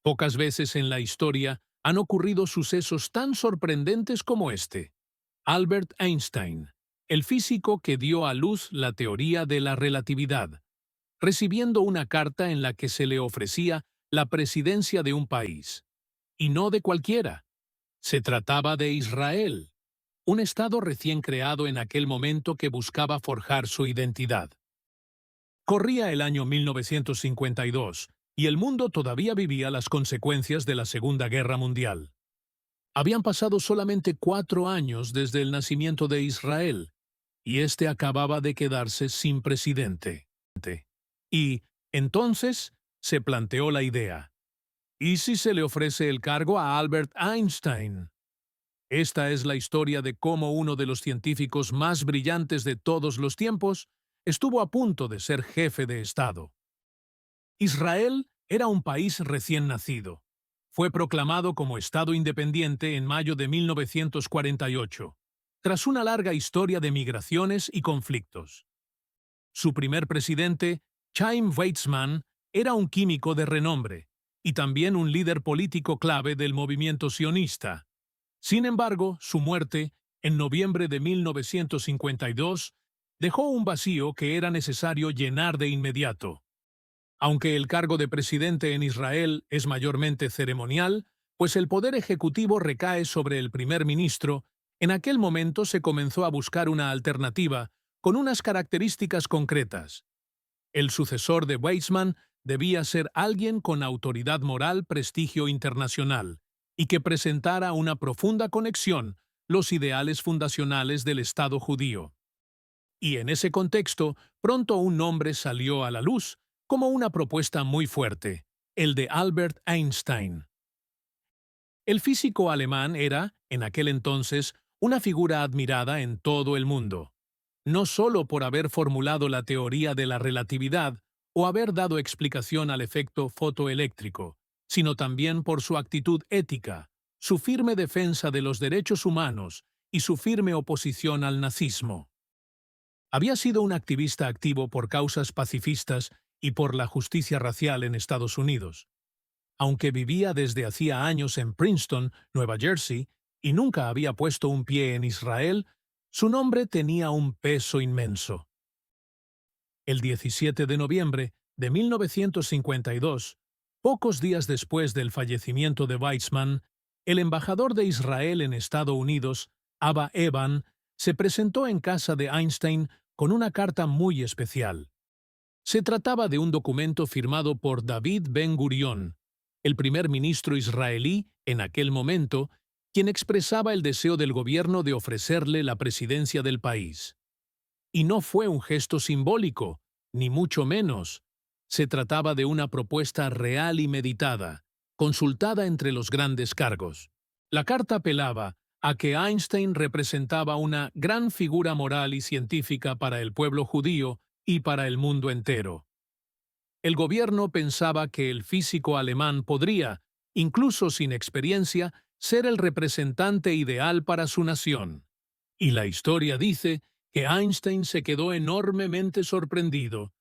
Pocas veces en la historia han ocurrido sucesos tan sorprendentes como este. Albert Einstein, el físico que dio a luz la teoría de la relatividad, recibiendo una carta en la que se le ofrecía la presidencia de un país. Y no de cualquiera. Se trataba de Israel, un estado recién creado en aquel momento que buscaba forjar su identidad. Corría el año 1952 y el mundo todavía vivía las consecuencias de la Segunda Guerra Mundial. Habían pasado solamente 4 años desde el nacimiento de Israel, y éste acababa de quedarse sin presidente. Y, entonces, se planteó la idea. ¿Y si se le ofrece el cargo a Albert Einstein? Esta es la historia de cómo uno de los científicos más brillantes de todos los tiempos estuvo a punto de ser jefe de Estado. Israel era un país recién nacido. Fue proclamado como Estado independiente en mayo de 1948, tras una larga historia de migraciones y conflictos. Su primer presidente, Chaim Weizmann, era un químico de renombre y también un líder político clave del movimiento sionista. Sin embargo, su muerte, en noviembre de 1952, dejó un vacío que era necesario llenar de inmediato. Aunque el cargo de presidente en Israel es mayormente ceremonial, pues el poder ejecutivo recae sobre el primer ministro, en aquel momento se comenzó a buscar una alternativa con unas características concretas. El sucesor de Weizmann debía ser alguien con autoridad moral, prestigio internacional, y que presentara una profunda conexión los ideales fundacionales del Estado judío. Y en ese contexto, pronto un nombre salió a la luz, como una propuesta muy fuerte, el de Albert Einstein. El físico alemán era, en aquel entonces, una figura admirada en todo el mundo, no solo por haber formulado la teoría de la relatividad o haber dado explicación al efecto fotoeléctrico, sino también por su actitud ética, su firme defensa de los derechos humanos y su firme oposición al nazismo. Había sido un activista activo por causas pacifistas y por la justicia racial en Estados Unidos. Aunque vivía desde hacía años en Princeton, Nueva Jersey, y nunca había puesto un pie en Israel, su nombre tenía un peso inmenso. El 17 de noviembre de 1952, pocos días después del fallecimiento de Weizmann, el embajador de Israel en Estados Unidos, Abba Eban, se presentó en casa de Einstein con una carta muy especial. Se trataba de un documento firmado por David Ben-Gurión, el primer ministro israelí en aquel momento, quien expresaba el deseo del gobierno de ofrecerle la presidencia del país. Y no fue un gesto simbólico, ni mucho menos. Se trataba de una propuesta real y meditada, consultada entre los grandes cargos. La carta apelaba a que Einstein representaba una gran figura moral y científica para el pueblo judío y para el mundo entero. El gobierno pensaba que el físico alemán podría, incluso sin experiencia, ser el representante ideal para su nación. Y la historia dice que Einstein se quedó enormemente sorprendido.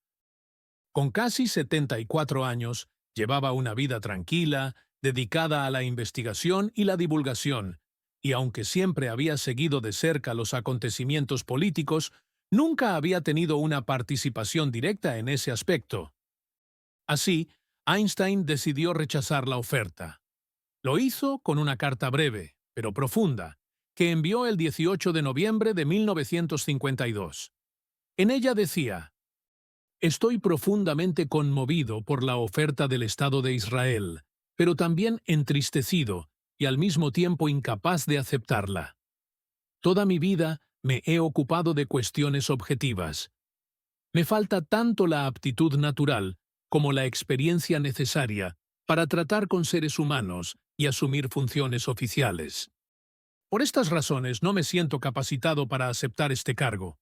Con casi 74 años, llevaba una vida tranquila, dedicada a la investigación y la divulgación, y aunque siempre había seguido de cerca los acontecimientos políticos, nunca había tenido una participación directa en ese aspecto. Así, Einstein decidió rechazar la oferta. Lo hizo con una carta breve, pero profunda, que envió el 18 de noviembre de 1952. En ella decía: «Estoy profundamente conmovido por la oferta del Estado de Israel, pero también entristecido y al mismo tiempo incapaz de aceptarla. Toda mi vida me he ocupado de cuestiones objetivas. Me falta tanto la aptitud natural como la experiencia necesaria para tratar con seres humanos y asumir funciones oficiales. Por estas razones no me siento capacitado para aceptar este cargo»,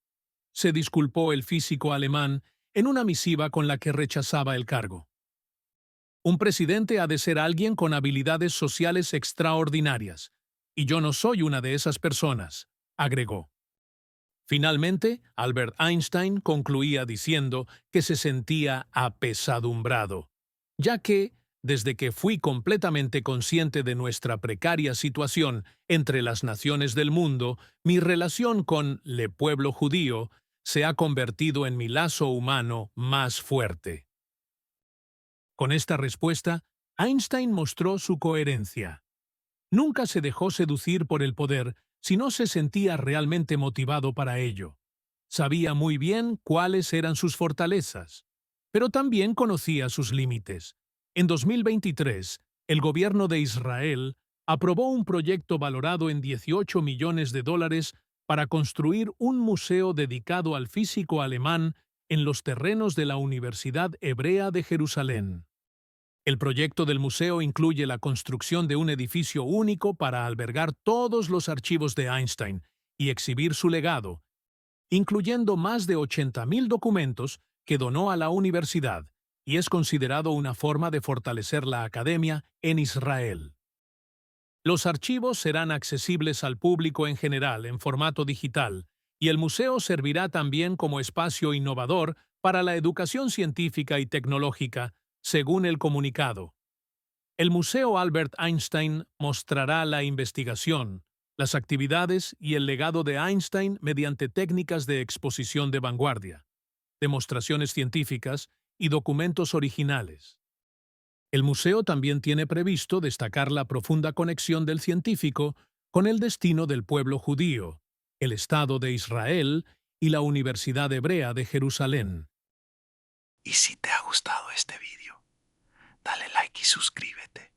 se disculpó el físico alemán en una misiva con la que rechazaba el cargo. Un presidente ha de ser alguien con habilidades sociales extraordinarias, y yo no soy una de esas personas, agregó. Finalmente, Albert Einstein concluía diciendo que se sentía apesadumbrado, ya que, Desde que fui completamente consciente de nuestra precaria situación entre las naciones del mundo, mi relación con el pueblo judío se ha convertido en mi lazo humano más fuerte. Con esta respuesta, Einstein mostró su coherencia. Nunca se dejó seducir por el poder si no se sentía realmente motivado para ello. Sabía muy bien cuáles eran sus fortalezas, pero también conocía sus límites. En 2023, el gobierno de Israel aprobó un proyecto valorado en 18 millones de dólares para construir un museo dedicado al físico alemán en los terrenos de la Universidad Hebrea de Jerusalén. El proyecto del museo incluye la construcción de un edificio único para albergar todos los archivos de Einstein y exhibir su legado, incluyendo más de 80.000 documentos que donó a la universidad, y es considerado una forma de fortalecer la academia en Israel. Los archivos serán accesibles al público en general en formato digital, y el museo servirá también como espacio innovador para la educación científica y tecnológica, según el comunicado. El Museo Albert Einstein mostrará la investigación, las actividades y el legado de Einstein mediante técnicas de exposición de vanguardia, demostraciones científicas y documentos originales. El museo también tiene previsto destacar la profunda conexión del científico con el destino del pueblo judío, el Estado de Israel y la Universidad Hebrea de Jerusalén. Y si te ha gustado este vídeo, dale like y suscríbete.